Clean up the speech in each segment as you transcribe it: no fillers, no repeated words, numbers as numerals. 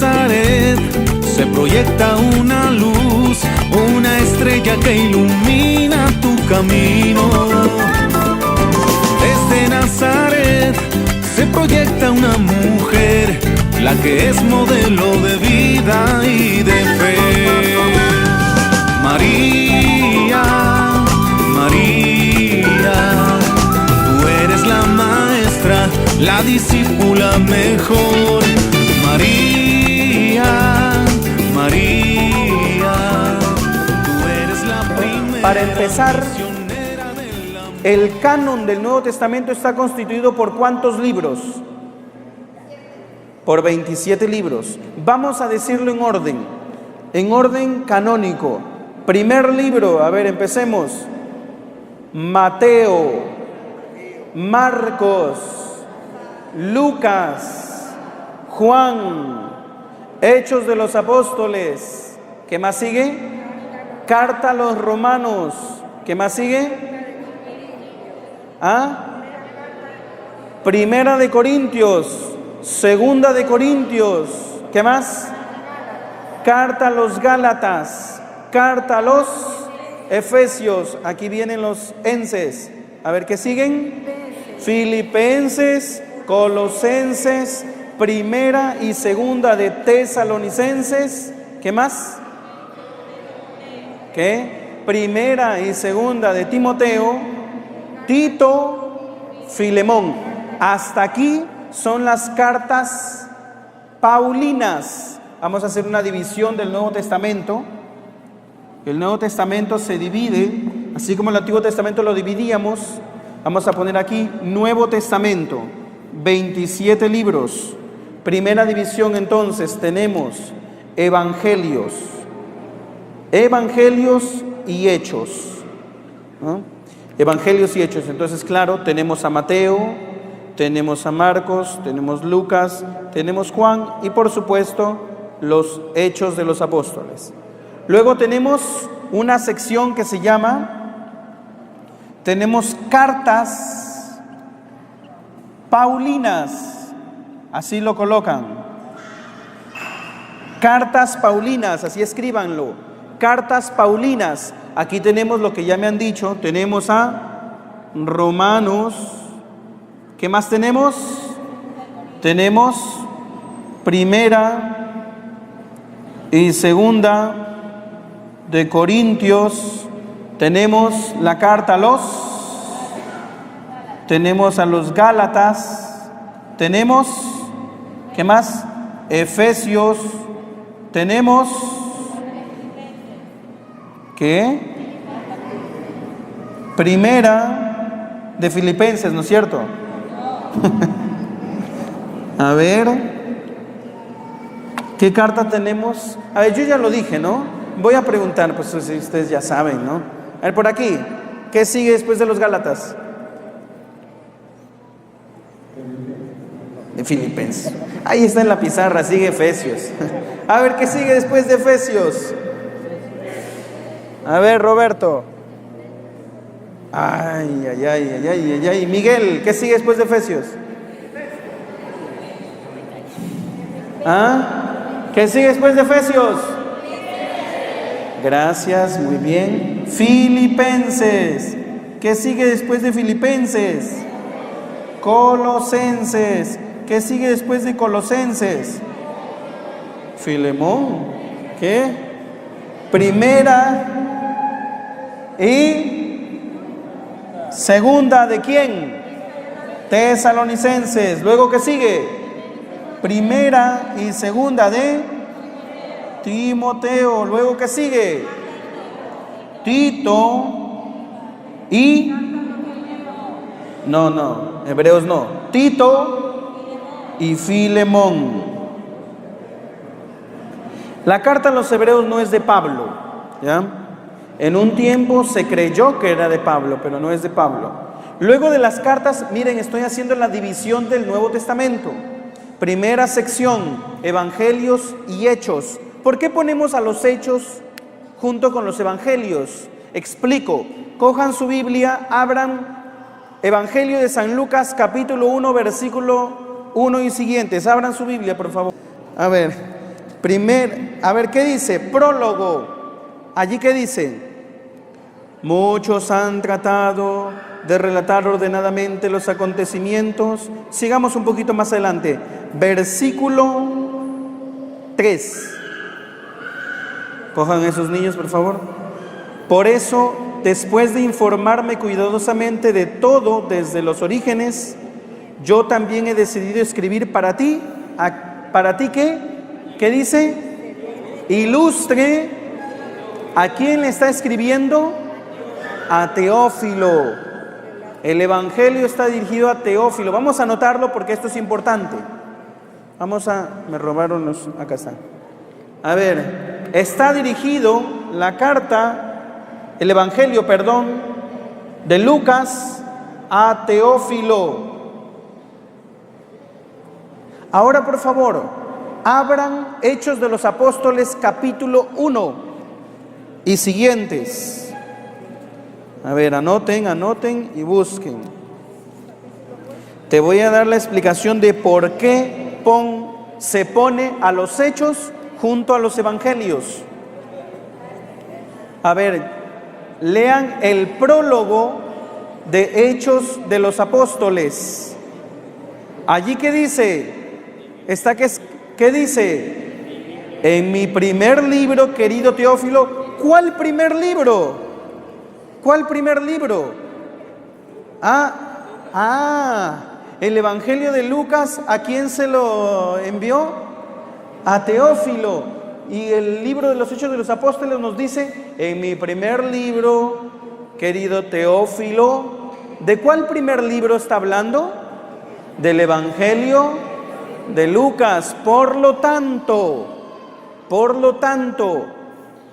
Nazaret se proyecta una luz, una estrella que ilumina tu camino. Desde Nazaret se proyecta una mujer, la que es modelo de vida y de fe. María, María, tú eres la maestra, la discípula mejor. María, María, tú eres la primera. Para empezar, el canon del Nuevo Testamento está constituido por ¿cuántos libros? Por 27 libros. Vamos a decirlo en orden canónico. Primer libro, a ver, empecemos. Mateo, Marcos, Lucas, Juan, Hechos de los Apóstoles. ¿Qué más sigue? Carta a los Romanos. ¿Qué más sigue? Primera de Corintios, Segunda de Corintios. ¿Qué más? Carta a los Gálatas, carta a los Efesios. Aquí vienen los enses. A ver, ¿qué siguen? Filipenses, Colosenses, Primera y Segunda de Tesalonicenses. ¿Qué más? ¿Qué? Primera y Segunda de Timoteo, Tito, Filemón. Hasta aquí son las cartas paulinas. Vamos a hacer una división del Nuevo Testamento. El Nuevo Testamento se divide, así como el Antiguo Testamento lo dividíamos. Vamos a poner aquí Nuevo Testamento, 27 libros. Primera división, entonces tenemos evangelios y hechos, ¿no? Evangelios y hechos. Entonces, claro, tenemos a Mateo, tenemos a Marcos, tenemos Lucas, tenemos Juan y por supuesto los hechos de los apóstoles. Luego tenemos una sección que se llama, tenemos cartas paulinas, así lo colocan. Cartas paulinas, así escríbanlo. Cartas paulinas. Aquí tenemos lo que ya me han dicho, tenemos a Romanos. ¿Qué más tenemos? Tenemos Primera y Segunda de Corintios, tenemos la carta tenemos a los Gálatas, tenemos, ¿qué más? Efesios, tenemos, ¿qué? Primera de Filipenses, ¿no es cierto? A ver, ¿qué carta tenemos? A ver, yo ya lo dije, ¿no? Voy a preguntar, pues si ustedes ya saben, ¿no? A ver, por aquí, ¿qué sigue después de los Gálatas? De Filipenses. Ahí está en la pizarra, sigue Efesios. A ver, ¿qué sigue después de Efesios? A ver, Roberto. Ay, ay, ay, ay, ay, ay, ay. Miguel, ¿qué sigue después de Efesios? ¿Qué sigue después de Efesios? Gracias, muy bien. Filipenses. ¿Qué sigue después de Filipenses? Colosenses. ¿Qué sigue después de Colosenses? Filemón. ¿Qué? Primera y Segunda ¿de quién? Tesalonicenses. Luego, ¿qué sigue? Primera y Segunda de Timoteo. Luego, ¿qué sigue? Tito y... No, Hebreos no. Tito y Filemón. La carta a los Hebreos no es de Pablo, ¿ya? En un tiempo se creyó que era de Pablo, pero no es de Pablo. Luego de las cartas, miren, estoy haciendo la división del Nuevo Testamento. Primera sección, evangelios y hechos. ¿Por qué ponemos a los hechos junto con los evangelios? Explico. Cojan su Biblia, abran Evangelio de San Lucas, capítulo 1, versículo 1 y siguientes. Abran su Biblia, por favor. A ver, A ver, ¿qué dice? Prólogo. Allí, ¿qué dice? Muchos han tratado de relatar ordenadamente los acontecimientos. Sigamos un poquito más adelante. Versículo 3. Cojan esos niños, por favor. Por eso, después de informarme cuidadosamente de todo desde los orígenes, yo también he decidido escribir para ti. ¿Para ti qué? ¿Qué dice? Ilustre. ¿A quién le está escribiendo? A Teófilo. El Evangelio está dirigido a Teófilo. Vamos a anotarlo porque esto es importante. Me robaron acá está. A ver, está dirigido la carta, el Evangelio, de Lucas a Teófilo. Ahora, por favor, abran Hechos de los Apóstoles, capítulo 1 y siguientes. A ver, anoten y busquen. Te voy a dar la explicación de por qué se pone a los Hechos junto a los Evangelios. A ver, lean el prólogo de Hechos de los Apóstoles. Allí, ¿qué dice? ¿Qué dice? En mi primer libro, querido Teófilo. ¿Cuál primer libro? ¿Cuál primer libro? El Evangelio de Lucas, ¿a quién se lo envió? A Teófilo. Y el libro de los Hechos de los Apóstoles nos dice, en mi primer libro, querido Teófilo. ¿De cuál primer libro está hablando? Del Evangelio de Lucas. Por lo tanto,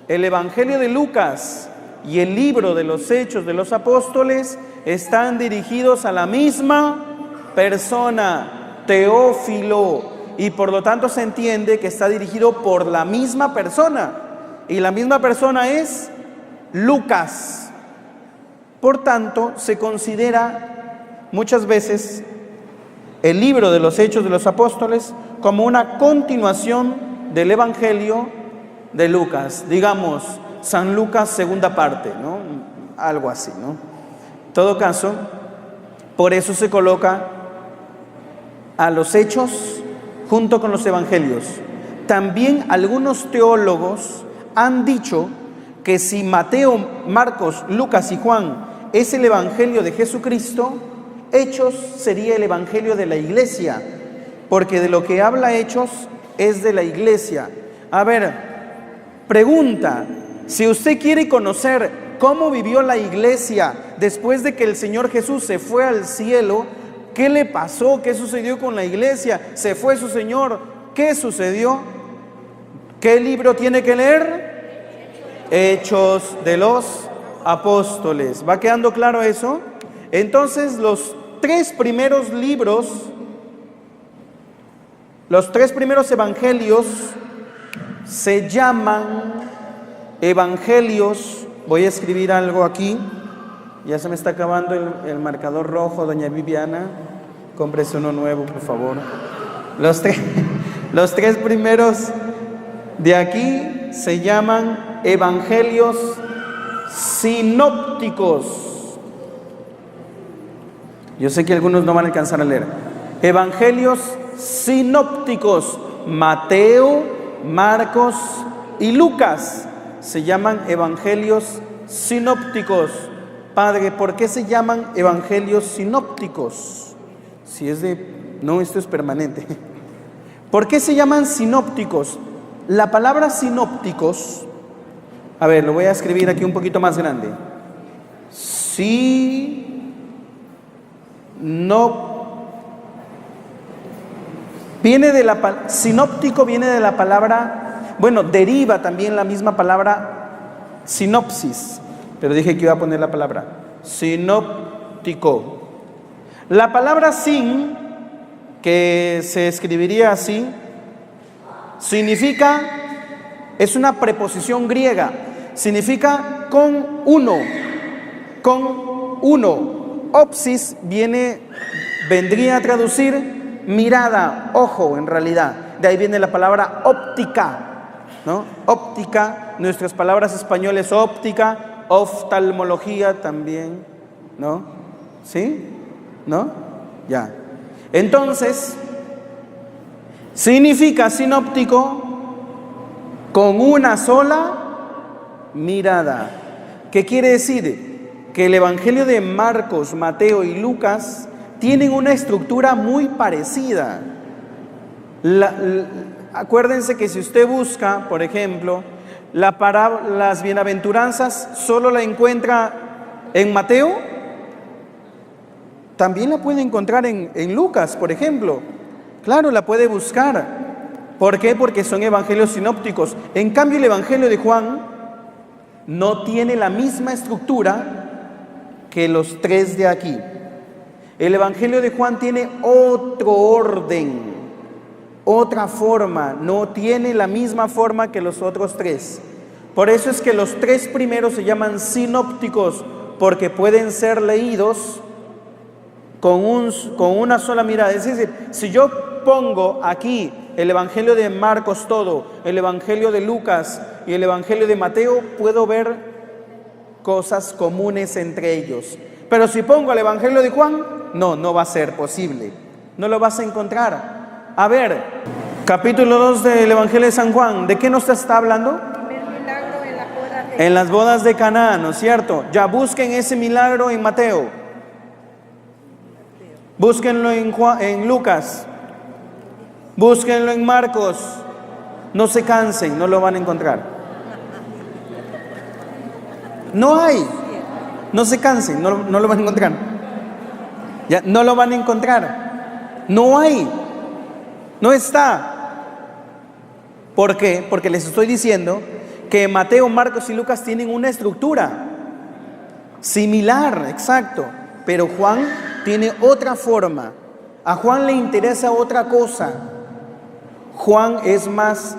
el Evangelio de Lucas y el libro de los Hechos de los Apóstoles están dirigidos a la misma persona, Teófilo, y por lo tanto se entiende que está dirigido por la misma persona, y la misma persona es Lucas. Por tanto, se considera muchas veces el libro de los Hechos de los Apóstoles como una continuación del Evangelio de Lucas, digamos, San Lucas segunda parte, ¿no? Algo así, ¿no? En todo caso, por eso se coloca a los Hechos junto con los Evangelios. También algunos teólogos han dicho que si Mateo, Marcos, Lucas y Juan es el Evangelio de Jesucristo, Hechos sería el Evangelio de la Iglesia, porque de lo que habla Hechos es de la Iglesia. A ver, pregunta, si usted quiere conocer cómo vivió la Iglesia después de que el Señor Jesús se fue al cielo, ¿qué le pasó? ¿Qué sucedió con la Iglesia? ¿Se fue su Señor? ¿Qué sucedió? ¿Qué libro tiene que leer? Hechos de los Apóstoles. ¿Va quedando claro eso? Entonces, los tres primeros libros, los tres primeros evangelios se llaman evangelios. Voy a escribir algo aquí. Ya se me está acabando el marcador rojo, doña Viviana. Cómprese uno nuevo, por favor. Los tres primeros de aquí se llaman evangelios sinópticos. Yo sé que algunos no van a alcanzar a leer. Evangelios sinópticos. Mateo, Marcos y Lucas se llaman evangelios sinópticos. Padre, ¿por qué se llaman evangelios sinópticos? Si es no, esto es permanente. ¿Por qué se llaman sinópticos? La palabra sinópticos, a ver, lo voy a escribir aquí un poquito más grande. Sinóptico viene de la palabra, deriva también la misma palabra sinopsis, pero dije que iba a poner la palabra sinóptico. La palabra sin, que se escribiría así, es una preposición griega, significa con uno. Opsis vendría a traducir mirada, ojo en realidad. De ahí viene la palabra óptica. ¿no? Óptica, nuestras palabras españoles óptica, oftalmología también, ¿no? ¿Sí? ¿No? Ya. Entonces, significa sinóptico con una sola mirada. ¿Qué quiere decir? Que el Evangelio de Marcos, Mateo y Lucas tienen una estructura muy parecida. Acuérdense que si usted busca, por ejemplo, las bienaventuranzas, solo la encuentra en Mateo, también la puede encontrar en Lucas, por ejemplo. Claro, la puede buscar. ¿Por qué? Porque son evangelios sinópticos. En cambio, el Evangelio de Juan no tiene la misma estructura que los tres de aquí. El Evangelio de Juan tiene otro orden, otra forma, no tiene la misma forma que los otros tres. Por eso es que los tres primeros se llaman sinópticos, porque pueden ser leídos con una sola mirada. Es decir, si yo pongo aquí el Evangelio de Marcos todo, el Evangelio de Lucas y el Evangelio de Mateo, puedo ver cosas comunes entre ellos. Pero si pongo el Evangelio de Juan, no va a ser posible. No lo vas a encontrar. A ver, capítulo 2 del Evangelio de San Juan, ¿de qué nos está hablando? Primer milagro en las bodas de... En las bodas de Caná, ¿no es cierto? Ya busquen ese milagro en Mateo. Búsquenlo en Lucas. Búsquenlo en Marcos. No se cansen, no lo van a encontrar. No hay. No se cansen, no lo van a encontrar. Ya, no lo van a encontrar. No hay. No está. ¿Por qué? Porque les estoy diciendo que Mateo, Marcos y Lucas tienen una estructura similar, exacto, pero Juan tiene otra forma. A Juan le interesa otra cosa. Juan es más,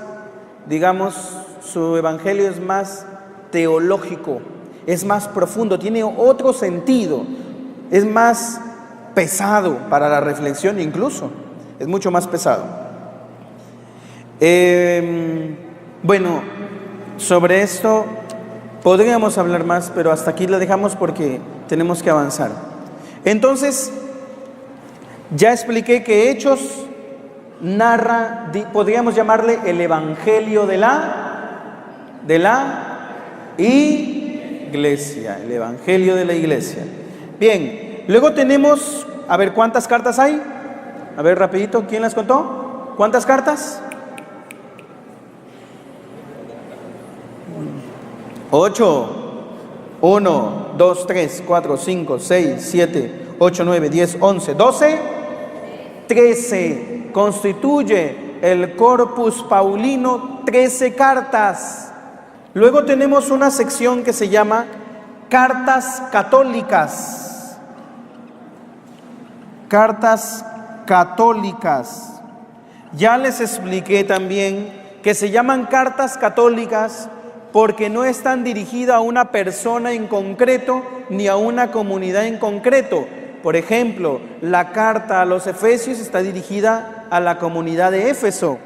digamos, su evangelio es más teológico, es más profundo, tiene otro sentido, es más pesado para la reflexión incluso, es mucho más pesado. Bueno, sobre esto podríamos hablar más, pero hasta aquí la dejamos porque tenemos que avanzar. Entonces, ya expliqué que Hechos narra, podríamos llamarle el evangelio de la iglesia, el evangelio de la iglesia. Bien, luego tenemos, a ver, ¿cuántas cartas hay? A ver, rapidito, ¿quién las contó? ¿Cuántas cartas? 8. 1, 2, 3, 4, 5, 6, 7, 8, 9, 10, 11, 12, 13. Constituye el Corpus Paulino 13 cartas. Luego tenemos una sección que se llama Cartas Católicas. Cartas Católicas. Ya les expliqué también que se llaman cartas católicas porque no están dirigidas a una persona en concreto ni a una comunidad en concreto. Por ejemplo, la carta a los Efesios está dirigida a la comunidad de Éfeso.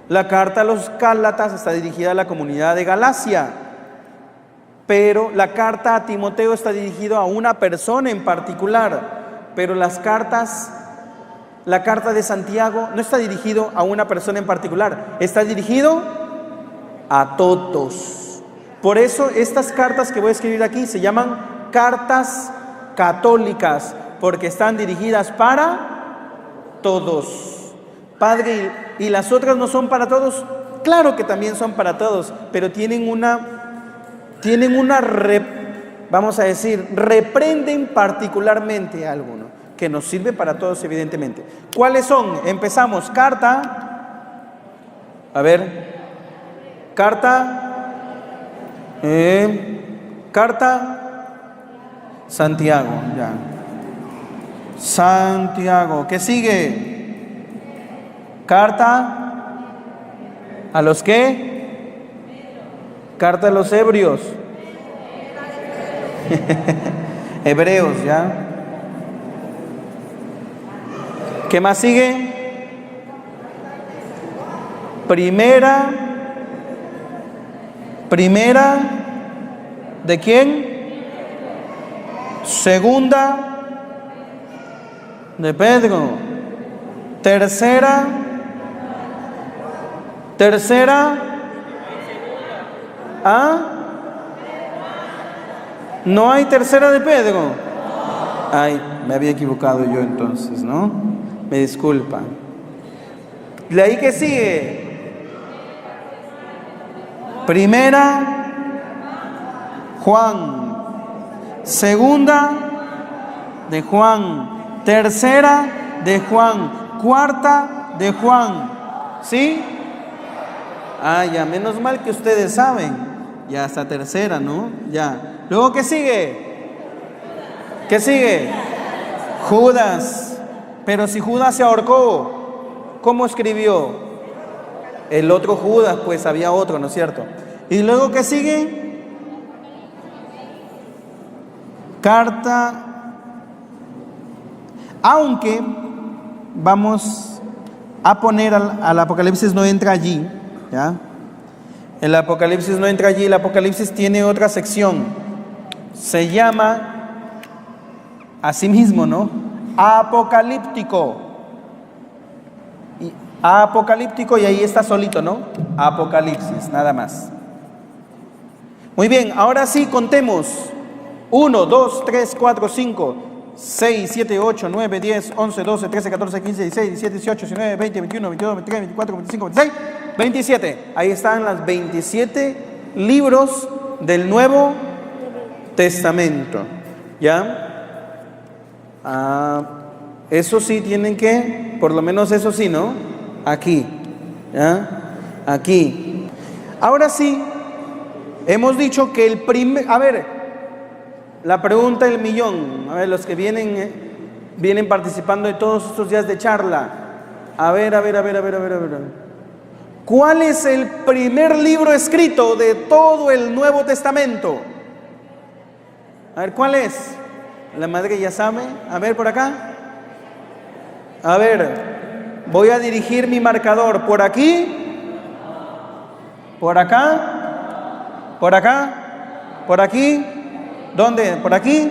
La carta a los Gálatas está dirigida a la comunidad de Galacia. Pero la carta a Timoteo está dirigida a una persona en particular. Pero la carta de Santiago no está dirigido a una persona en particular, está dirigido a todos. Por eso estas cartas que voy a escribir aquí se llaman cartas católicas, porque están dirigidas para todos. Padre, ¿y las otras no son para todos? Claro que también son para todos, pero vamos a decir, reprenden particularmente algo, ¿no? Que nos sirve para todos, evidentemente. ¿Cuáles son? Empezamos. Carta Santiago, ya. Santiago. ¿Qué sigue? Carta a los qué? Carta a los ebrios. Hebreos, ya. ¿Qué más sigue? Primera Primera, ¿de quién? Segunda, de Pedro. Tercera, ¿ah? ¿No hay tercera de Pedro? Ay, me había equivocado yo entonces, ¿no? Me disculpa. ¿De ahí qué sigue? Primera, Juan. Segunda, de Juan. Tercera, de Juan. Cuarta, de Juan. ¿Sí? Ah, ya, menos mal que ustedes saben. Ya hasta tercera, ¿no? Ya. Luego, ¿qué sigue? ¿Qué sigue? Judas. Pero si Judas se ahorcó, ¿cómo escribió? El otro Judas, pues había otro, ¿no es cierto? Y luego, ¿qué sigue? Carta. Aunque vamos a poner al Apocalipsis, no entra allí, ¿ya? El Apocalipsis no entra allí. El Apocalipsis tiene otra sección. Se llama así mismo, ¿no? Apocalíptico. Apocalíptico, y ahí está solito, ¿no? Apocalipsis, nada más. Muy bien, ahora sí contemos. 1, 2, 3, 4, 5, 6, 7, 8, 9, 10, 11, 12, 13, 14, 15, 16, 17, 18, 19, 20, 21, 22, 23, 24, 25, 26, 27. Ahí están las 27 libros del Nuevo Testamento. ¿Ya? Eso sí tienen que, por lo menos eso sí, ¿no? Aquí, ¿ya? Aquí. Ahora sí, hemos dicho que el primer... A ver, la pregunta del millón. A ver, los que vienen participando de todos estos días de charla. A ver. ¿Cuál es el primer libro escrito de todo el Nuevo Testamento? A ver, ¿cuál es? La madre ya sabe. A ver, por acá. A ver, voy a dirigir mi marcador por aquí, por acá, por acá, por aquí. ¿Dónde? ¿Por aquí?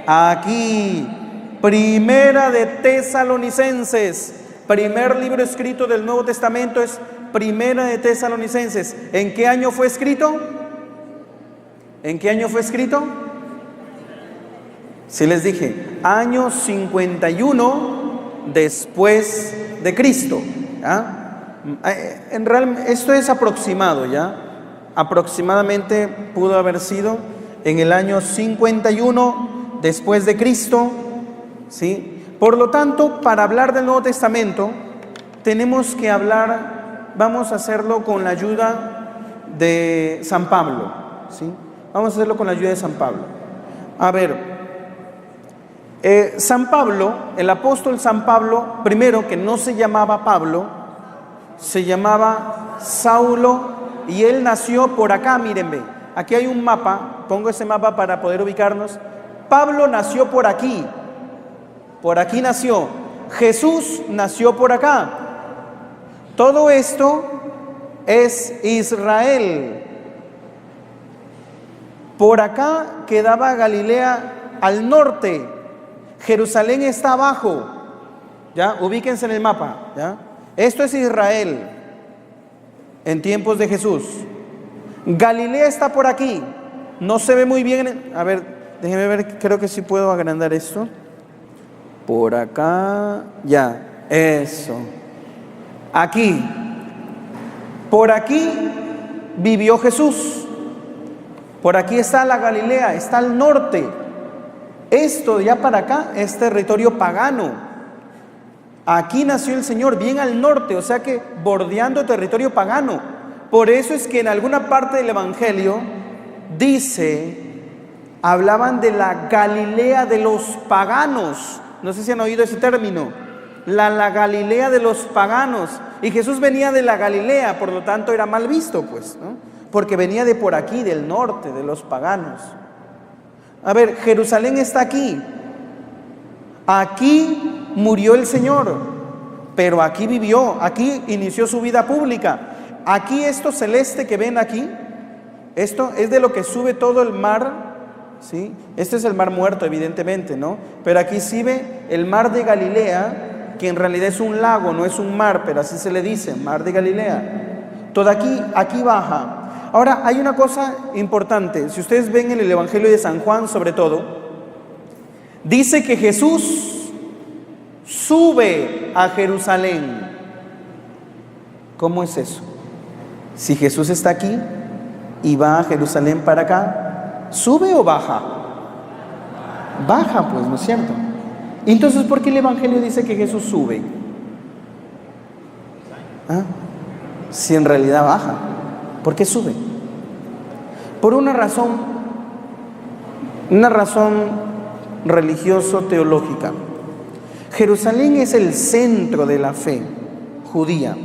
Aquí. Primera de Tesalonicenses. Primer libro escrito del Nuevo Testamento es Primera de Tesalonicenses. ¿En qué año fue escrito? ¿En qué año fue escrito? Sí les dije, año 51 después de Cristo. ¿Ya? En realidad esto es aproximado, ¿ya? Aproximadamente pudo haber sido en el año 51 después de Cristo, ¿sí? Por lo tanto, para hablar del Nuevo Testamento, tenemos que hablar, vamos a hacerlo con la ayuda de San Pablo, ¿sí? Vamos a hacerlo con la ayuda de San Pablo. A ver, San Pablo, el apóstol San Pablo, primero que no se llamaba Pablo, se llamaba Saulo, y él nació por acá, mírenme. Aquí hay un mapa, pongo ese mapa para poder ubicarnos. Pablo nació por aquí nació. Jesús nació por acá. Todo esto es Israel. Por acá quedaba Galilea al norte. Jerusalén está abajo. ¿Ya? Ubíquense en el mapa. ¿Ya? Esto es Israel en tiempos de Jesús. Galilea está por aquí. No se ve muy bien. A ver, déjenme ver, creo que sí puedo agrandar esto. Por acá, ya, eso. Aquí. Por aquí vivió Jesús. Por aquí está la Galilea, está al norte. Esto de allá para acá es territorio pagano. Aquí nació el Señor, bien al norte, o sea que bordeando territorio pagano. Por eso es que en alguna parte del Evangelio dice, hablaban de la Galilea de los paganos. No sé si han oído ese término, la Galilea de los paganos. Y Jesús venía de la Galilea, por lo tanto era mal visto, pues, ¿no? Porque venía de por aquí, del norte, de los paganos. A ver, Jerusalén está aquí. Aquí murió el Señor, pero aquí vivió, aquí inició su vida pública. Aquí esto celeste que ven aquí Esto es de lo que sube todo el mar, ¿sí? Este es el mar Muerto, evidentemente, ¿no? Pero aquí sube el mar de Galilea, que en realidad es un lago, no es un mar, pero así se le dice, mar de Galilea. Todo aquí baja. Ahora, hay una cosa importante. Si ustedes ven en el Evangelio de San Juan, sobre todo, dice que Jesús sube a Jerusalén. ¿Cómo es eso? Si Jesús está aquí y va a Jerusalén para acá, ¿sube o baja? Baja, pues, ¿no es cierto? Entonces, ¿por qué el Evangelio dice que Jesús sube? ¿Ah? Si en realidad baja, ¿por qué sube? Por una razón religioso-teológica. Jerusalén es el centro de la fe judía,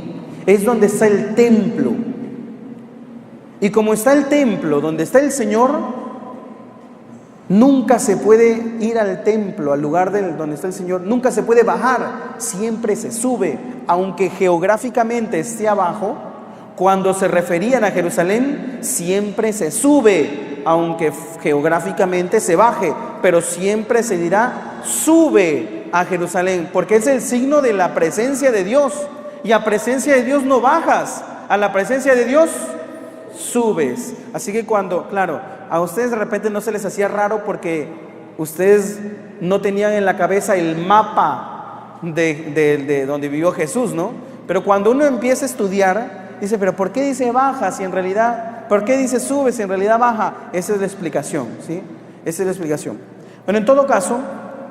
es donde está el templo. Y como está el templo, donde está el Señor, nunca se puede ir al templo, al lugar donde está el Señor, nunca se puede bajar, siempre se sube, aunque geográficamente esté abajo. Cuando se referían a Jerusalén, siempre se sube, aunque geográficamente se baje, pero siempre se dirá, sube a Jerusalén, porque es el signo de la presencia de Dios, y a presencia de Dios no bajas, a la presencia de Dios subes. Así que claro, a ustedes de repente no se les hacía raro porque ustedes no tenían en la cabeza el mapa de donde vivió Jesús, ¿no? Pero cuando uno empieza a estudiar, dice, pero ¿por qué dice baja si en realidad, por qué dice sube si en realidad baja? Esa es la explicación, ¿sí? Esa es la explicación. Bueno, en todo caso,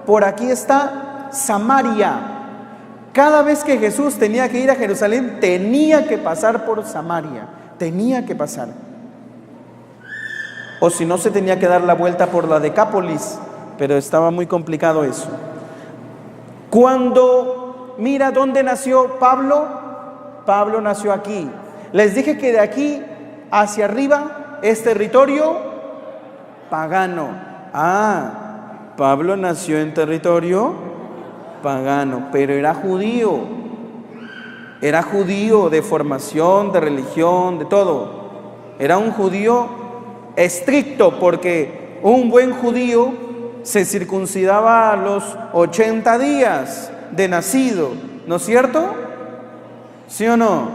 por aquí está Samaria. Cada vez que Jesús tenía que ir a Jerusalén, tenía que pasar por Samaria. Tenía que pasar. O si no, se tenía que dar la vuelta por la Decápolis, pero estaba muy complicado eso. Cuando mira dónde nació Pablo, Pablo nació aquí. Les dije que de aquí hacia arriba es territorio pagano. Pablo nació en territorio pagano, pero era judío. Era judío de formación, de religión, de todo. Era un judío estricto, porque un buen judío se circuncidaba a los 80 días de nacido, ¿no es cierto? ¿Sí o no?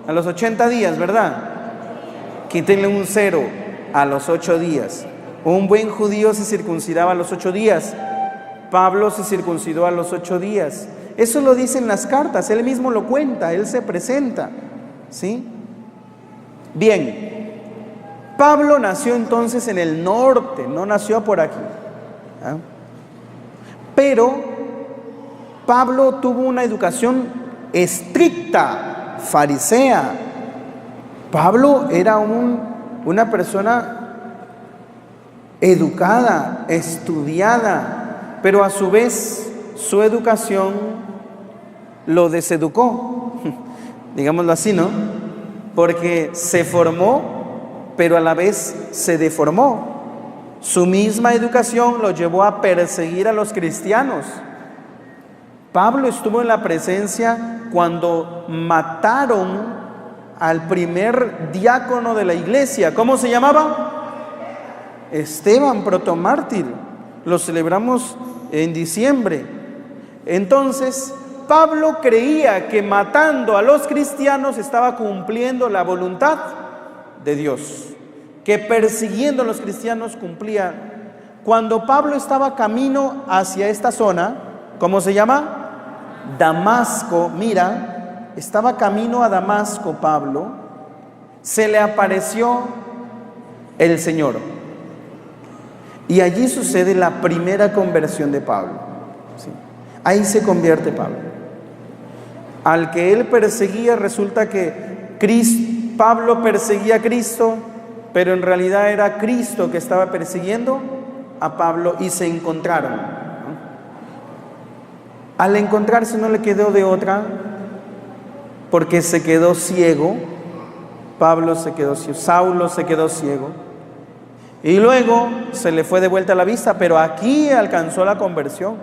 A los 80 días, ¿verdad? Quítenle un 0 a los 8 días. Un buen judío se circuncidaba a los 8 días. Pablo se circuncidó a los 8 días. Eso lo dicen las cartas, él mismo lo cuenta, él se presenta, ¿sí? Bien, Pablo nació entonces en el norte, no nació por aquí, ¿ah? Pero Pablo tuvo una educación estricta, farisea. Pablo era una persona educada, estudiada, pero a su vez su educación lo deseducó, digámoslo así, ¿no? Porque se formó, pero a la vez se deformó. Su misma educación lo llevó a perseguir a los cristianos. Pablo estuvo en la presencia cuando mataron al primer diácono de la iglesia. ¿Cómo se llamaba? Esteban, protomártir. Lo celebramos en diciembre. Entonces, Pablo creía que matando a los cristianos estaba cumpliendo la voluntad de Dios, que persiguiendo a los cristianos cumplía. Cuando Pablo estaba camino hacia esta zona, ¿cómo se llama? Damasco. Mira, estaba camino a Damasco Pablo, se le apareció el Señor. Y allí sucede la primera conversión de Pablo, ¿sí? Ahí se convierte Pablo. Al que él perseguía, resulta que Pablo perseguía a Cristo, pero en realidad era Cristo que estaba persiguiendo a Pablo, y se encontraron, ¿no? Al encontrarse no le quedó de otra, porque se quedó ciego. Pablo se quedó ciego, Saulo se quedó ciego, y luego se le fue de vuelta la vista, pero aquí alcanzó la conversión.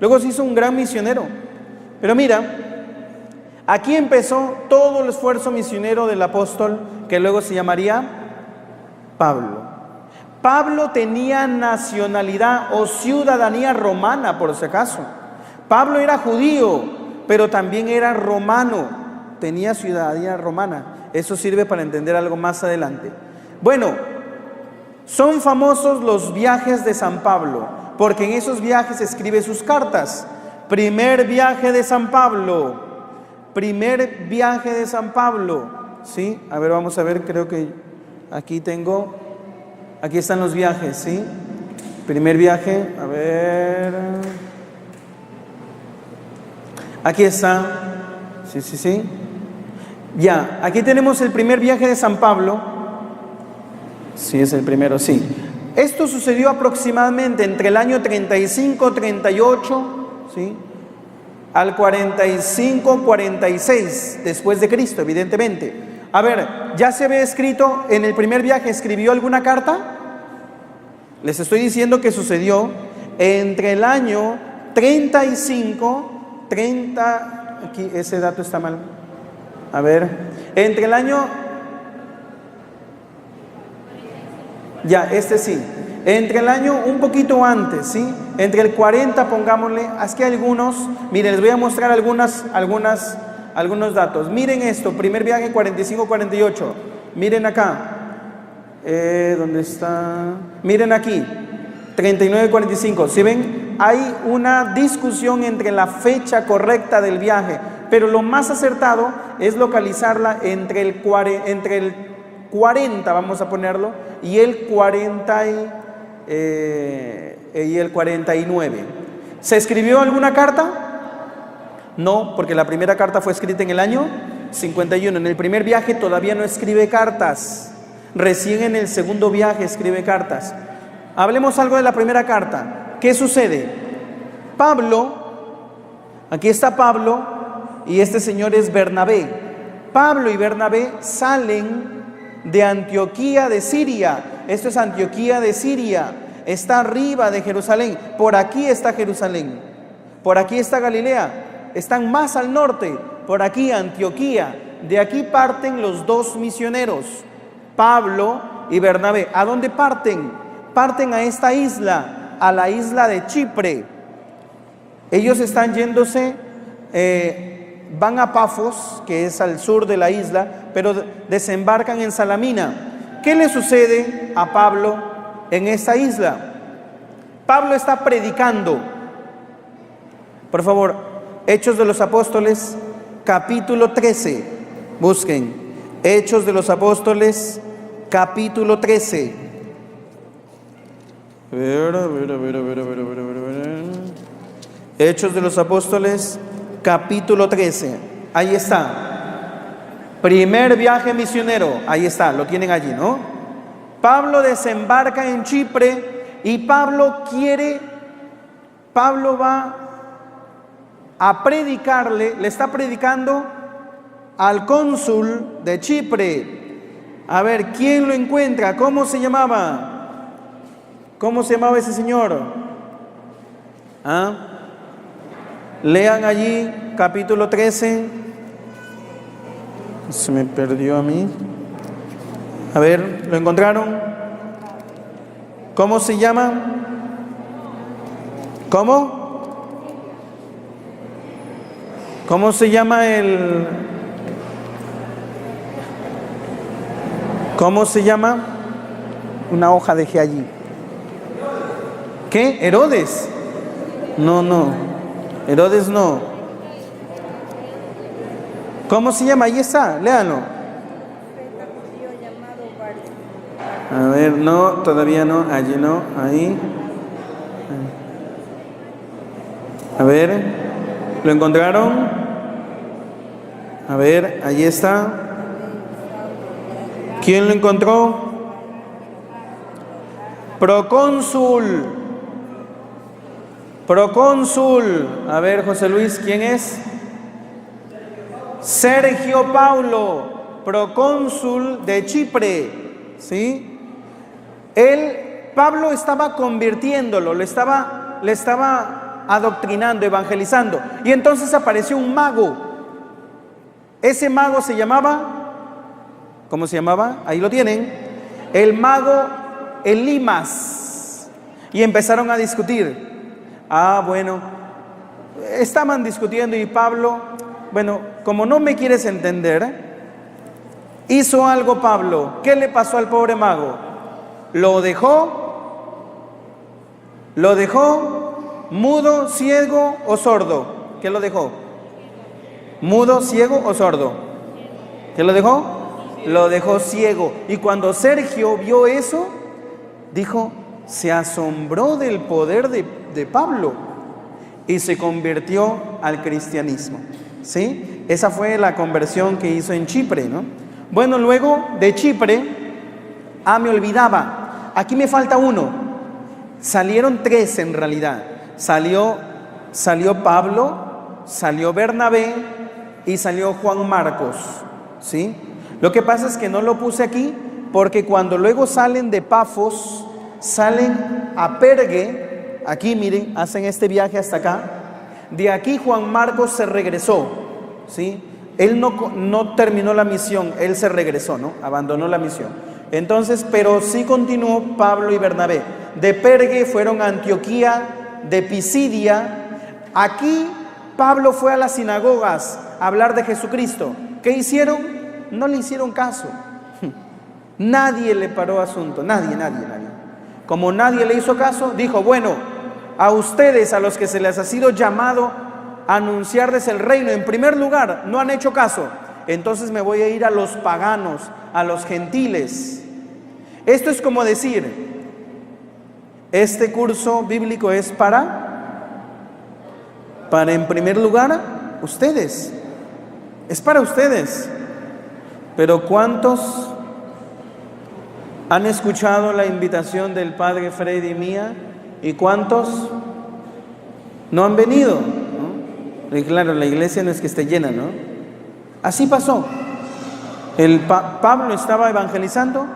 Luego se hizo un gran misionero. Pero mira, aquí empezó todo el esfuerzo misionero del apóstol, que luego se llamaría Pablo. Pablo tenía nacionalidad o ciudadanía romana, por si acaso. Pablo era judío, pero también era romano, tenía ciudadanía romana. Eso sirve para entender algo más adelante. Bueno, son famosos los viajes de San Pablo, porque en esos viajes escribe sus cartas. Primer viaje de San Pablo, primer viaje de San Pablo, ¿sí? A ver, vamos a ver, creo que aquí están los viajes, ¿sí? Primer viaje, a ver, aquí está, sí. Ya, aquí tenemos el primer viaje de San Pablo. Sí, es el primero, sí. Esto sucedió aproximadamente entre el año 35-38, ¿sí? Al 45-46 después de Cristo, evidentemente. A ver, ¿ya se había escrito en el primer viaje, escribió alguna carta? Les estoy diciendo que sucedió entre el año 30, aquí ese dato está mal. A ver, entre el año, sí, entre el año un poquito antes, ¿sí? Entre el 40, pongámosle, es que algunos, miren, les voy a mostrar algunos datos. Miren esto, primer viaje 45-48, miren acá, ¿dónde está? Miren aquí, 39-45, ¿sí ven? Hay una discusión entre la fecha correcta del viaje, pero lo más acertado es localizarla entre el 40, vamos a ponerlo, y el 49. ¿Se escribió alguna carta? No, porque la primera carta fue escrita en el año 51. En el primer viaje todavía no escribe cartas. Recién en el segundo viaje escribe cartas. Hablemos algo de la primera carta. ¿Qué sucede? Pablo, aquí está Pablo, y este señor es Bernabé. Pablo y Bernabé salen de Antioquía de Siria. Esto es Antioquía de Siria. Está arriba de Jerusalén. Por aquí está Jerusalén. Por aquí está Galilea. Están más al norte. Por aquí Antioquía. De aquí parten los dos misioneros, Pablo y Bernabé. ¿A dónde parten? Parten a esta isla, a la isla de Chipre. Ellos están yéndose, van a Pafos, que es al sur de la isla, pero desembarcan en Salamina. ¿Qué le sucede a Pablo en esta isla? Pablo está predicando. Por favor, Hechos de los Apóstoles, capítulo 13. Busquen Hechos de los Apóstoles, capítulo 13. Hechos de los Apóstoles, capítulo 13. Ahí está. Primer viaje misionero. Ahí está, lo tienen allí, ¿no? Pablo desembarca en Chipre y Pablo va a predicarle, le está predicando al cónsul de Chipre. A ver, ¿quién lo encuentra? ¿Cómo se llamaba? ¿Cómo se llamaba ese señor? Lean allí, capítulo 13. Se me perdió a mí. A ver, ¿lo encontraron? ¿Cómo se llama? ¿Cómo? ¿Cómo se llama el... ¿Cómo se llama? Una hoja dejé allí. ¿Qué? ¿Herodes? No. Herodes no. ¿Cómo se llama? Ahí está, léanlo. A ver, no, todavía no, allí no, ahí. A ver, ¿lo encontraron? A ver, ahí está. ¿Quién lo encontró? Procónsul. A ver, José Luis, ¿quién es? Sergio Paulo, procónsul de Chipre, ¿sí? Pablo estaba convirtiéndolo, le estaba adoctrinando, evangelizando. Y entonces apareció un mago. Ese mago se llamaba, ¿cómo se llamaba? Ahí lo tienen. el mago Elimas, y empezaron a discutir. Bueno, estaban discutiendo y Pablo, bueno, como no me quieres entender, hizo algo Pablo. ¿Qué le pasó al pobre mago? Lo dejó mudo, ciego o sordo. ¿Qué lo dejó? ¿Mudo, ciego o sordo? ¿Qué lo dejó? Lo dejó ciego. Y cuando Sergio vio eso, dijo, se asombró del poder de Pablo y se convirtió al cristianismo. ¿Sí? Esa fue la conversión que hizo en Chipre, ¿no? Bueno, luego de Chipre, me olvidaba, aquí me falta uno. Salieron tres en realidad. Salió Pablo, salió Bernabé y salió Juan Marcos, ¿sí? Lo que pasa es que no lo puse aquí porque cuando luego salen de Pafos, salen a Pergue, aquí miren, hacen este viaje hasta acá. De aquí Juan Marcos se regresó, ¿sí? Él no terminó la misión, él se regresó, ¿no? Abandonó la misión. Entonces, pero sí continuó Pablo y Bernabé. De Pergue fueron a Antioquía, de Pisidia. Aquí Pablo fue a las sinagogas a hablar de Jesucristo. ¿Qué hicieron? No le hicieron caso. Nadie le paró asunto, nadie. Como nadie le hizo caso, dijo, bueno, a ustedes, a los que se les ha sido llamado a anunciarles el reino, en primer lugar, no han hecho caso. Entonces me voy a ir a los paganos, a los gentiles. Esto es como decir, este curso bíblico es para en primer lugar, ustedes. Es para ustedes. Pero ¿cuántos han escuchado la invitación del Padre Freddy y mía? ¿Y cuántos no han venido? ¿No? Y claro, la iglesia no es que esté llena, ¿no? Así pasó. Pablo estaba evangelizando,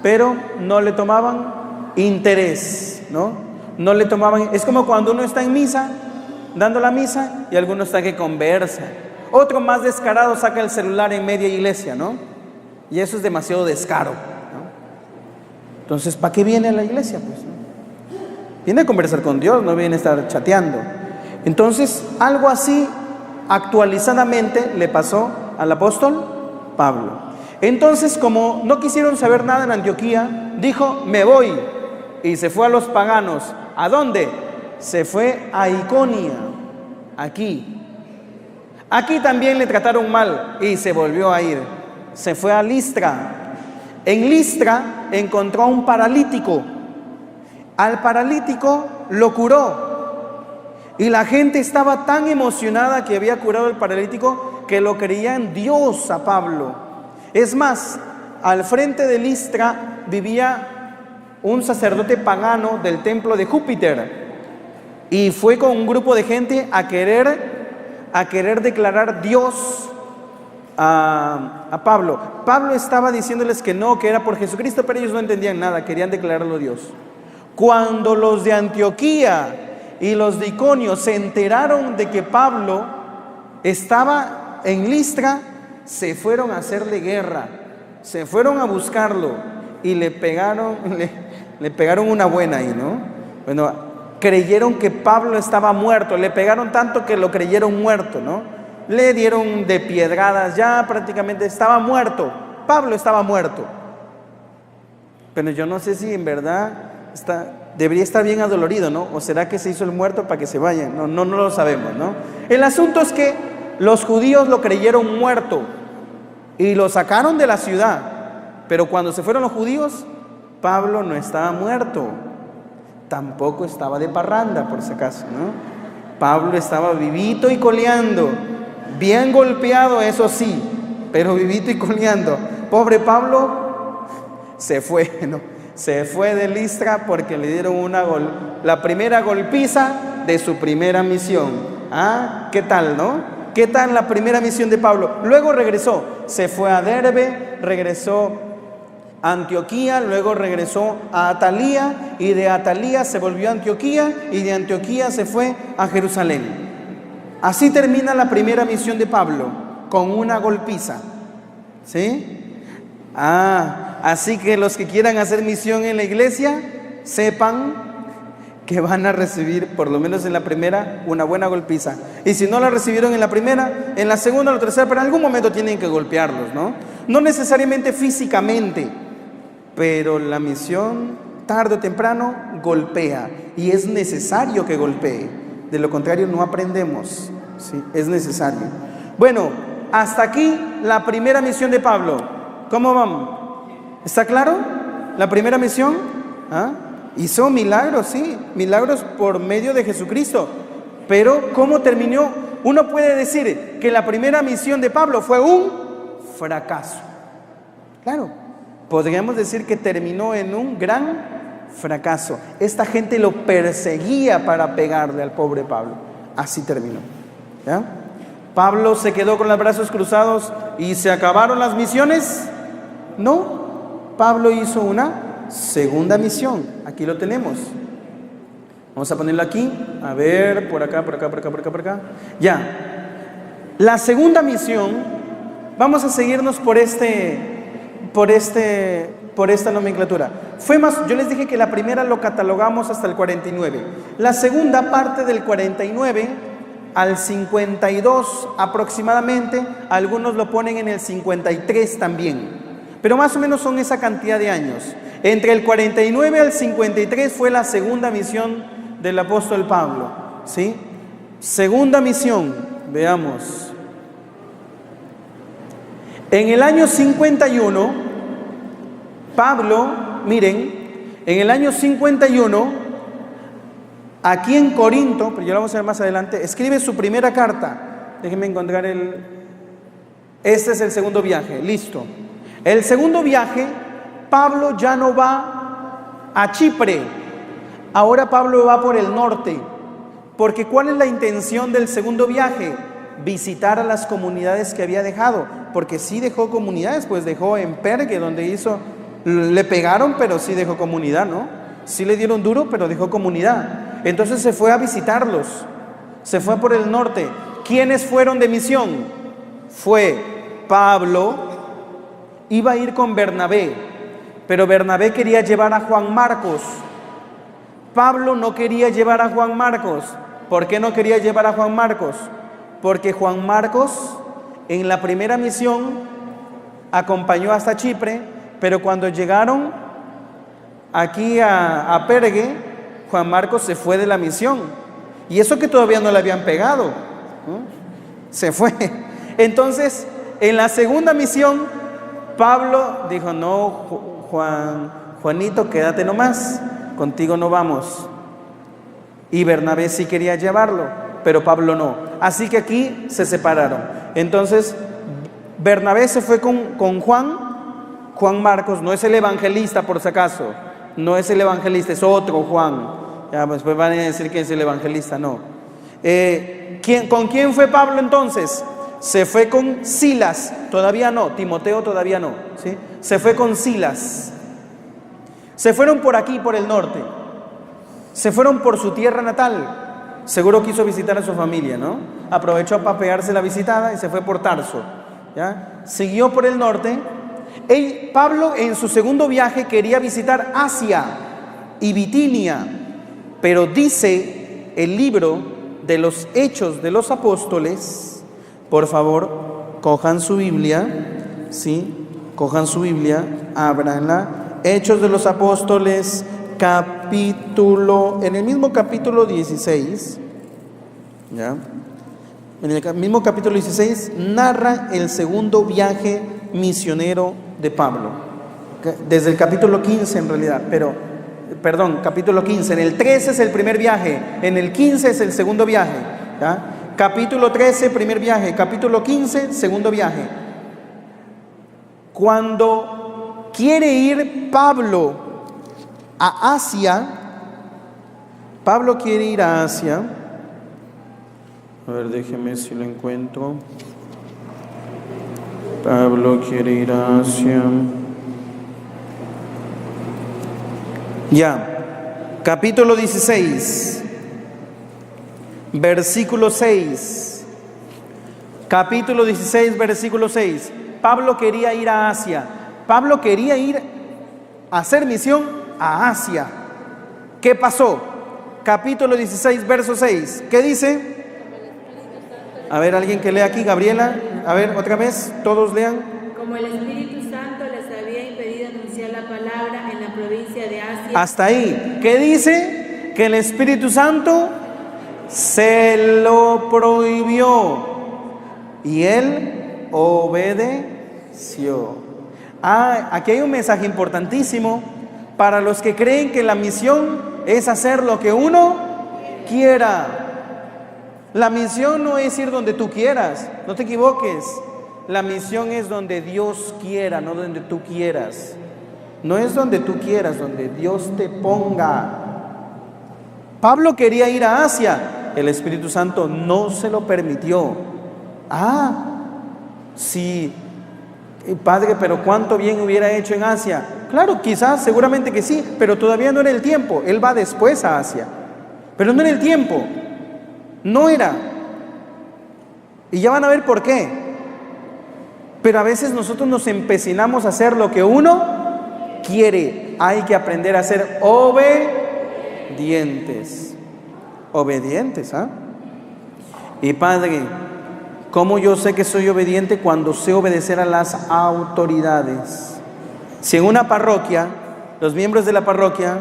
pero no le tomaban interés, ¿no? No le tomaban. Es como cuando uno está en misa, dando la misa, y alguno está que conversa. Otro más descarado saca el celular en media iglesia, ¿no? Y eso es demasiado descaro, ¿no? Entonces, ¿para qué viene a la iglesia? Pues, ¿no? Viene a conversar con Dios, no viene a estar chateando. Entonces, algo así actualizadamente le pasó al apóstol Pablo. Entonces, como no quisieron saber nada en Antioquía, dijo, me voy. Y se fue a los paganos. ¿A dónde? Se fue a Iconio, aquí. Aquí también le trataron mal y se volvió a ir. Se fue a Listra. En Listra encontró a un paralítico. Al paralítico lo curó. Y la gente estaba tan emocionada que había curado al paralítico que lo creía en Dios a Pablo. Es más, al frente de Listra vivía un sacerdote pagano del templo de Júpiter. Y fue con un grupo de gente a querer declarar Dios a Pablo. Pablo estaba diciéndoles que no, que era por Jesucristo, pero ellos no entendían nada, querían declararlo Dios. Cuando los de Antioquía y los de Iconio se enteraron de que Pablo estaba en Listra, se fueron a hacerle guerra, se fueron a buscarlo y le pegaron una buena ahí, ¿no? Bueno, creyeron que Pablo estaba muerto, le pegaron tanto que lo creyeron muerto, ¿no? Le dieron de piedradas, ya prácticamente estaba muerto, Pablo estaba muerto. Pero yo no sé si en verdad debería estar bien adolorido, ¿no? ¿O será que se hizo el muerto para que se vayan? No lo sabemos, ¿no? El asunto es que los judíos lo creyeron muerto y lo sacaron de la ciudad. Pero cuando se fueron los judíos, Pablo no estaba muerto. Tampoco estaba de parranda, por si acaso, ¿no? Pablo estaba vivito y coleando, bien golpeado, eso sí, pero vivito y coleando. Pobre Pablo se fue, ¿no? Se fue de Listra porque le dieron la primera golpiza de su primera misión. ¿Qué tal, no? ¿Qué tal la primera misión de Pablo? Luego regresó, se fue a Derbe, regresó a Antioquía, luego regresó a Atalía y de Atalía se volvió a Antioquía y de Antioquía se fue a Jerusalén. Así termina la primera misión de Pablo, con una golpiza, ¿sí? Así que los que quieran hacer misión en la iglesia, sepan que van a recibir, por lo menos en la primera, una buena golpiza. Y si no la recibieron en la primera, en la segunda o la tercera, pero en algún momento tienen que golpearlos, ¿no? No necesariamente físicamente, pero la misión, tarde o temprano, golpea. Y es necesario que golpee. De lo contrario, no aprendemos. ¿Sí? Es necesario. Bueno, hasta aquí la primera misión de Pablo. ¿Cómo vamos? ¿Está claro? La primera misión, ¿ah? Hizo milagros, sí, milagros por medio de Jesucristo. Pero ¿cómo terminó? Uno puede decir que la primera misión de Pablo fue un fracaso. Claro, podríamos decir que terminó en un gran fracaso. Esta gente lo perseguía para pegarle al pobre Pablo. Así terminó. ¿Ya? Pablo se quedó con los brazos cruzados y se acabaron las misiones. No, Pablo hizo una segunda misión. Aquí lo tenemos. Vamos a ponerlo aquí. A ver, por acá, por acá, por acá, por acá, por acá. Ya. La segunda misión, vamos a seguirnos por esta nomenclatura. Fue más, yo les dije que la primera lo catalogamos hasta el 49. La segunda parte del 49 al 52 aproximadamente, algunos lo ponen en el 53 también. Pero más o menos son esa cantidad de años. Entre el 49 al 53 fue la segunda misión del apóstol Pablo, ¿sí? Segunda misión, veamos. En el año 51, Pablo, miren, en el año 51, aquí en Corinto, pero ya lo vamos a ver más adelante, escribe su primera carta. Déjenme encontrar este es el segundo viaje, listo. El segundo viaje, Pablo ya no va a Chipre, ahora Pablo va por el norte, porque ¿cuál es la intención del segundo viaje? Visitar a las comunidades que había dejado, porque sí dejó comunidades, pues dejó en Pergue, donde le pegaron, pero sí dejó comunidad, ¿no? Sí le dieron duro, pero dejó comunidad. Entonces se fue a visitarlos, se fue por el norte. ¿Quiénes fueron de misión? Fue Pablo, iba a ir con Bernabé, pero Bernabé quería llevar a Juan Marcos. Pablo no quería llevar a Juan Marcos. ¿Por qué no quería llevar a Juan Marcos? Porque Juan Marcos en la primera misión acompañó hasta Chipre, pero cuando llegaron aquí a Pergue, Juan Marcos se fue de la misión. Y eso que todavía no le habían pegado, ¿no? Se fue. Entonces, en la segunda misión, Pablo dijo, no, Juanito, quédate nomás, contigo no vamos. Y Bernabé sí quería llevarlo, pero Pablo no. Así que aquí se separaron. Entonces, Bernabé se fue con Juan Marcos, no es el evangelista por si acaso, no es el evangelista, es otro Juan. Ya, pues van a decir que es el evangelista, no. ¿Con quién fue Pablo entonces? Se fue con Silas, todavía no, Timoteo todavía no, ¿sí? Se fue con Silas. Se fueron por aquí, por el norte. Se fueron por su tierra natal. Seguro quiso visitar a su familia, ¿no? Aprovechó para pegarse la visitada y se fue por Tarso, ¿ya? Siguió por el norte. Pablo en su segundo viaje quería visitar Asia y Bitinia, pero dice el libro de los Hechos de los Apóstoles. Por favor, cojan su Biblia, ¿sí? Cojan su Biblia, ábranla. Hechos de los Apóstoles, en el mismo capítulo 16, ¿ya? En el mismo capítulo 16 narra el segundo viaje misionero de Pablo. Desde el capítulo 15 en realidad, capítulo 15. En el 13 es el primer viaje, en el 15 es el segundo viaje, ¿ya? Capítulo 13, primer viaje. Capítulo 15, segundo viaje. Cuando quiere ir Pablo a Asia, Pablo quiere ir a Asia. A ver, déjeme si lo encuentro. Pablo quiere ir a Asia. Ya. Capítulo 16. Versículo 6. Capítulo 16, versículo 6. Pablo quería ir a Asia. Pablo quería ir a hacer misión a Asia. ¿Qué pasó? Capítulo 16, verso 6. ¿Qué dice? A ver, alguien que lea aquí, Gabriela. A ver, otra vez, todos lean. Como el Espíritu Santo les había impedido anunciar la palabra en la provincia de Asia. Hasta ahí. ¿Qué dice? Que el Espíritu Santo se lo prohibió y él obedeció. Aquí hay un mensaje importantísimo para los que creen que la misión es hacer lo que uno quiera. La misión no es ir donde tú quieras, no te equivoques. La misión es donde Dios quiera, no donde tú quieras. No es donde tú quieras, donde Dios te ponga. Pablo quería ir a Asia, el Espíritu Santo no se lo permitió. Sí, Padre, pero ¿cuánto bien hubiera hecho en Asia? Claro, quizás, seguramente que sí, pero todavía no era el tiempo. Él va después a Asia, pero no era el tiempo. No era. Y ya van a ver por qué. Pero a veces nosotros nos empecinamos a hacer lo que uno quiere. Hay que aprender a ser obedientes. Obedientes, Y Padre, ¿cómo yo sé que soy obediente? Cuando sé obedecer a las autoridades. Si en una parroquia, los miembros de la parroquia,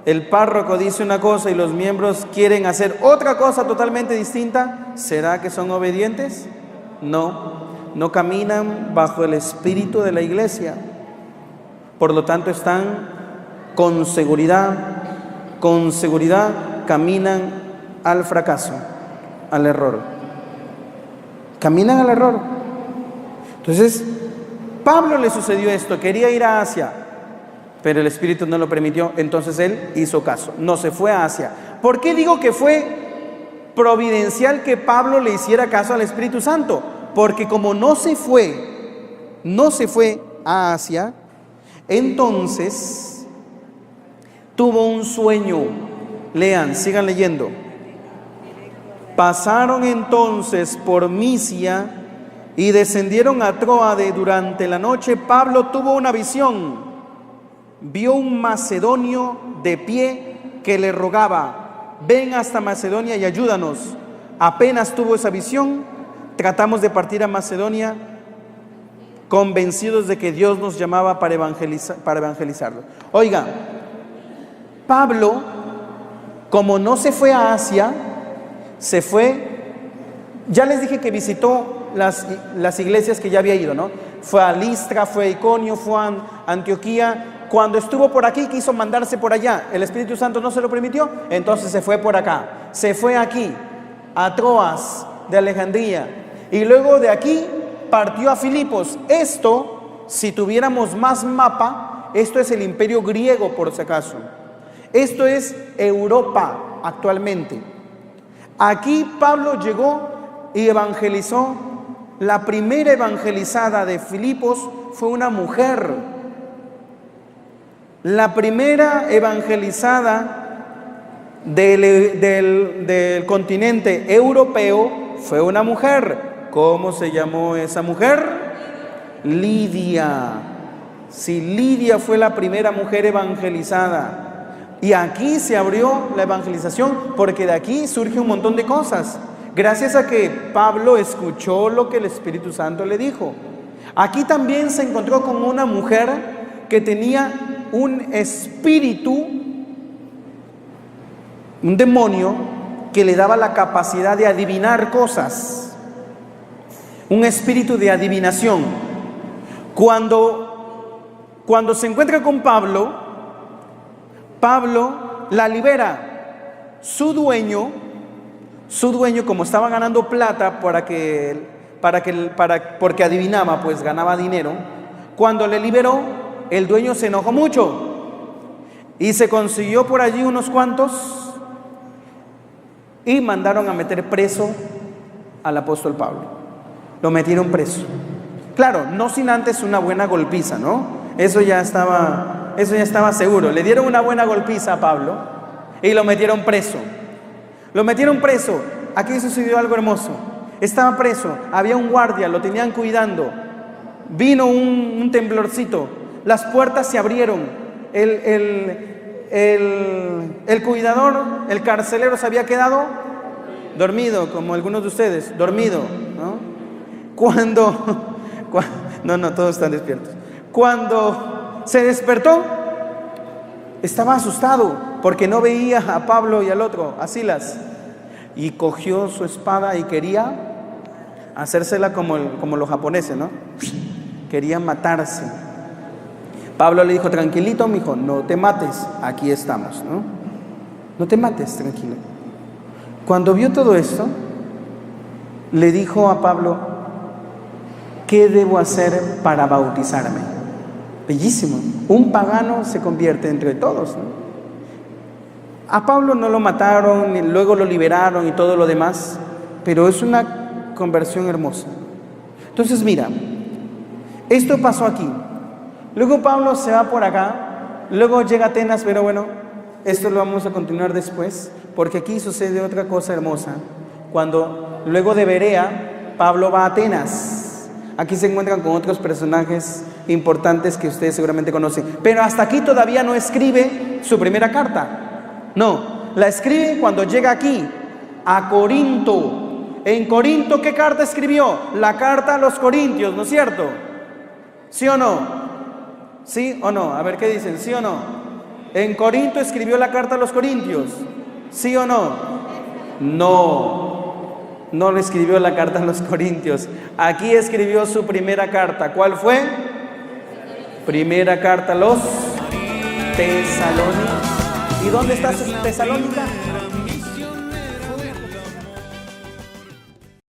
el párroco dice una cosa y los miembros quieren hacer otra cosa totalmente distinta, ¿será que son obedientes? No caminan bajo el espíritu de la iglesia. Por lo tanto, están con seguridad caminan al fracaso, al error. Caminan al error. Entonces, Pablo le sucedió esto, quería ir a Asia, pero el Espíritu no lo permitió, entonces él hizo caso, no se fue a Asia. ¿Por qué digo que fue providencial que Pablo le hiciera caso al Espíritu Santo? Porque como no se fue a Asia, entonces tuvo un sueño. Lean, sigan leyendo. Pasaron entonces por Misia y descendieron a Tróade. Durante la noche Pablo tuvo una visión. Vio un macedonio de pie que le rogaba: ven hasta Macedonia y ayúdanos. Apenas tuvo esa visión, tratamos de partir a Macedonia, convencidos de que Dios nos llamaba para evangelizarlo. Oiga, Pablo, como no se fue a Asia, se fue, ya les dije que visitó las iglesias que ya había ido, ¿no? Fue a Listra, fue a Iconio, fue a Antioquía. Cuando estuvo por aquí quiso mandarse por allá, el Espíritu Santo no se lo permitió, entonces se fue por acá, se fue aquí, a Troas de Alejandría, y luego de aquí partió a Filipos. Esto, si tuviéramos más mapa, esto es el imperio griego, por si acaso. Esto es Europa actualmente. Aquí Pablo llegó y evangelizó. La primera evangelizada de Filipos fue una mujer. La primera evangelizada del continente europeo fue una mujer. ¿Cómo se llamó esa mujer? Lidia. Sí, Lidia fue la primera mujer evangelizada. Y aquí se abrió la evangelización, porque de aquí surge un montón de cosas. Gracias a que Pablo escuchó lo que el Espíritu Santo le dijo. Aquí también se encontró con una mujer que tenía un espíritu, un demonio que le daba la capacidad de adivinar cosas, un espíritu de adivinación. Cuando se encuentra con Pablo, Pablo la libera. Su dueño, como estaba ganando plata porque adivinaba, pues ganaba dinero, cuando le liberó, el dueño se enojó mucho y se consiguió por allí unos cuantos y mandaron a meter preso al apóstol Pablo. Lo metieron preso. Claro, no sin antes una buena golpiza, ¿no? Eso ya estaba seguro. Le dieron una buena golpiza a Pablo y lo metieron preso. Aquí sucedió algo hermoso. Estaba preso, había un guardia, lo tenían cuidando. Vino un temblorcito. Las puertas se abrieron el cuidador, el carcelero se había quedado dormido, como algunos de ustedes, dormido, ¿no? No, todos están despiertos. Cuando se despertó, estaba asustado porque no veía a Pablo y al otro, a Silas, y cogió su espada y quería hacérsela como los japoneses, ¿no? Quería matarse. Pablo le dijo: tranquilito, mijo, no te mates, aquí estamos, ¿no? No te mates, tranquilo. Cuando vio todo esto, le dijo a Pablo: ¿qué debo hacer para bautizarme? Bellísimo. Un pagano se convierte entre todos, ¿no? A Pablo no lo mataron, y luego lo liberaron y todo lo demás, pero es una conversión hermosa. Entonces mira, esto pasó aquí. Luego Pablo se va por acá, luego llega a Atenas, pero bueno, esto lo vamos a continuar después, porque aquí sucede otra cosa hermosa. Cuando luego de Berea, Pablo va a Atenas. Aquí se encuentran con otros personajes importantes que ustedes seguramente conocen, pero hasta aquí todavía no escribe su primera carta. No, la escribe cuando llega aquí, a Corinto. En Corinto, ¿qué carta escribió? La carta a los Corintios, ¿no es cierto? ¿Sí o no? ¿Sí o no? A ver qué dicen, ¿sí o no? En Corinto escribió la carta a los Corintios, ¿sí o no? No le escribió la carta a los Corintios. Aquí escribió su primera carta. ¿Cuál fue? Primera carta a los Tesalónicos. ¿Y dónde está Tesalónica?